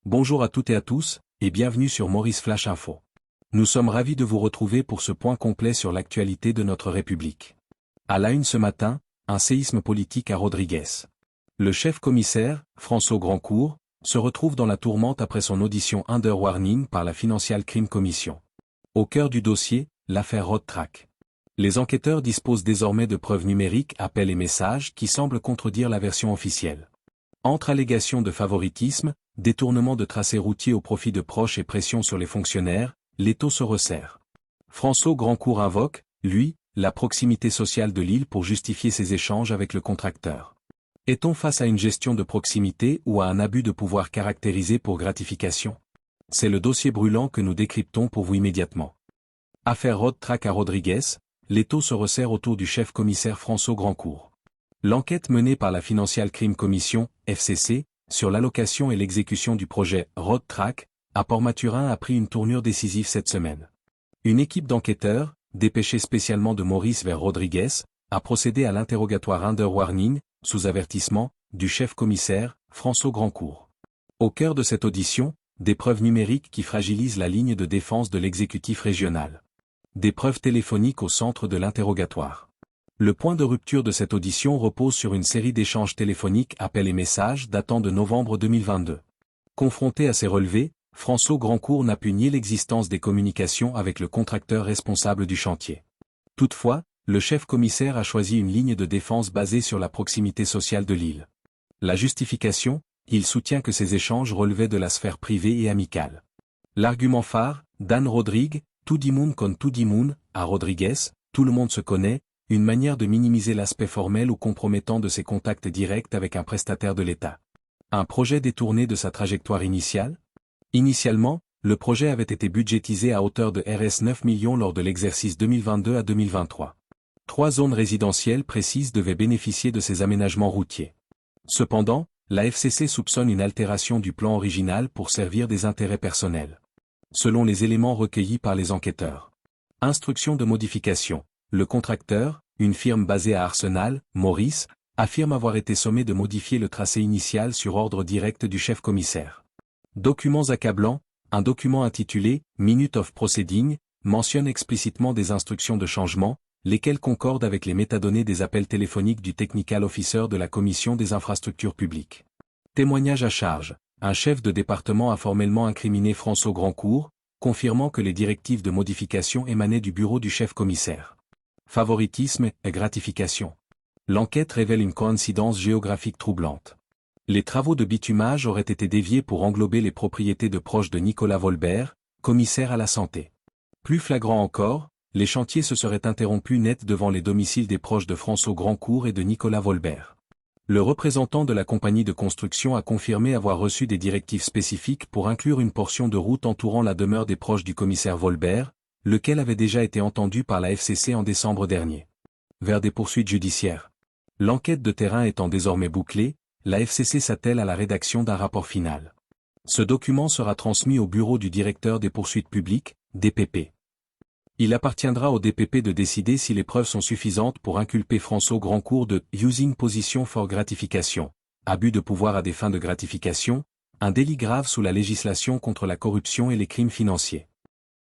Bonjour à toutes et à tous, et bienvenue sur Maurice Flash Info. Nous sommes ravis de vous retrouver pour ce point complet sur l'actualité de notre République. À la une ce matin, un séisme politique à Rodrigues. Le chef-commissaire, François Grandcourt, se retrouve dans la tourmente après son audition under warning par la Financial Crime Commission. Au cœur du dossier, l'affaire Roadtrack. Les enquêteurs disposent désormais de preuves numériques, appels et messages qui semblent contredire la version officielle. Entre allégations de favoritisme, détournement de tracés routiers au profit de proches et pression sur les fonctionnaires, l'étau se resserre. François Grandcourt invoque, lui, la proximité sociale de l'île pour justifier ses échanges avec le contracteur. Est-on face à une gestion de proximité ou à un abus de pouvoir caractérisé pour gratification? C'est le dossier brûlant que nous décryptons pour vous immédiatement. Affaire Roadtrack à Rodrigues, l'étau se resserre autour du chef-commissaire François Grandcourt. L'enquête menée par la Financial Crime Commission, FCC, sur l'allocation et l'exécution du projet Roadtrack, à Port-Mathurin a pris une tournure décisive cette semaine. Une équipe d'enquêteurs, dépêchée spécialement de Maurice vers Rodrigues, a procédé à l'interrogatoire under warning, sous avertissement, du chef-commissaire, François Grandcourt. Au cœur de cette audition, des preuves numériques qui fragilisent la ligne de défense de l'exécutif régional. Des preuves téléphoniques au centre de l'interrogatoire. Le point de rupture de cette audition repose sur une série d'échanges téléphoniques, appels et messages datant de novembre 2022. Confronté à ces relevés, François Grandcourt n'a pu nier l'existence des communications avec le contracteur responsable du chantier. Toutefois, le chef-commissaire a choisi une ligne de défense basée sur la proximité sociale de l'île. La justification, il soutient que ces échanges relevaient de la sphère privée et amicale. L'argument phare, Dan Rodrigue, tout dit moun con tout dit moun, à Rodrigues, tout le monde se connaît, une manière de minimiser l'aspect formel ou compromettant de ses contacts directs avec un prestataire de l'État. Un projet détourné de sa trajectoire initiale? Initialement, le projet avait été budgétisé à hauteur de Rs 9 millions lors de l'exercice 2022 à 2023. 3 zones résidentielles précises devaient bénéficier de ces aménagements routiers. Cependant, la FCC soupçonne une altération du plan original pour servir des intérêts personnels. Selon les éléments recueillis par les enquêteurs. Instruction de modification. Le contracteur, une firme basée à Arsenal, Maurice, affirme avoir été sommé de modifier le tracé initial sur ordre direct du chef-commissaire. Documents accablants, un document intitulé « Minute of Proceeding » mentionne explicitement des instructions de changement, lesquelles concordent avec les métadonnées des appels téléphoniques du Technical Officer de la Commission des infrastructures publiques. Témoignage à charge. Un chef de département a formellement incriminé François Grandcourt, confirmant que les directives de modification émanaient du bureau du chef-commissaire. Favoritisme et gratification. L'enquête révèle une coïncidence géographique troublante. Les travaux de bitumage auraient été déviés pour englober les propriétés de proches de Nicolas Volbert, commissaire à la santé. Plus flagrant encore, les chantiers se seraient interrompus net devant les domiciles des proches de François Grandcourt et de Nicolas Volbert. Le représentant de la compagnie de construction a confirmé avoir reçu des directives spécifiques pour inclure une portion de route entourant la demeure des proches du commissaire Volbert, lequel avait déjà été entendu par la FCC en décembre dernier. Vers des poursuites judiciaires. L'enquête de terrain étant désormais bouclée, la FCC s'attelle à la rédaction d'un rapport final. Ce document sera transmis au bureau du directeur des poursuites publiques, DPP. Il appartiendra au DPP de décider si les preuves sont suffisantes pour inculper François Grandcourt de « using position for gratification », abus de pouvoir à des fins de gratification, un délit grave sous la législation contre la corruption et les crimes financiers.